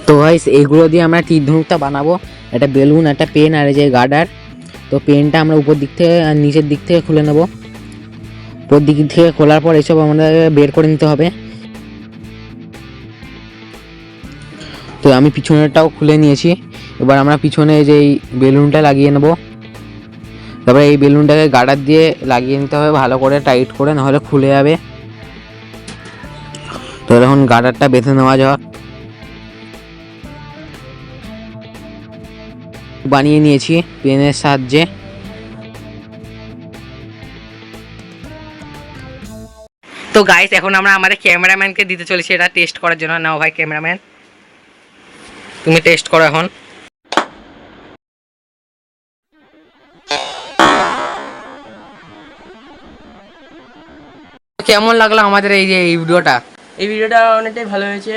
তো গাইস এইগুলো দিয়ে আমরা তীর ধনুকটা বানাবো। একটা বেলুন, একটা পেন আর এই যে গার্ডার। তো পেনটা আমরা উপর দিক থেকে আর নিচের দিক থেকে খুলে নেব। উপর দিক থেকে খোলার পর এসব আমাদের বের করে নিতে হবে। তো আমি পিছনেরটাও খুলে নিয়েছি। এবার আমরা পিছনে যে এই বেলুনটা লাগিয়ে নেব। তারপরে এই বেলুনটাকে গার্ডার দিয়ে লাগিয়ে নিতে হবে ভালো করে, টাইট করে, নাহলে খুলে যাবে। তো এখন গার্ডারটা বেঁধে নেওয়া যাক। বানিয়ে নিয়েছি পেনের সাহায্যে। তো গাইস এখন আমরা আমাদের ক্যামেরাম্যানকে দিতে চলেছি এটা টেস্ট করার জন্য। নাও ভাই ক্যামেরাম্যান, তুমি টেস্ট করো এখন। কেমন লাগলো আমাদের এই যে এই ভিডিওটা? এই ভিডিওটা অনেকটাই ভালো হয়েছে।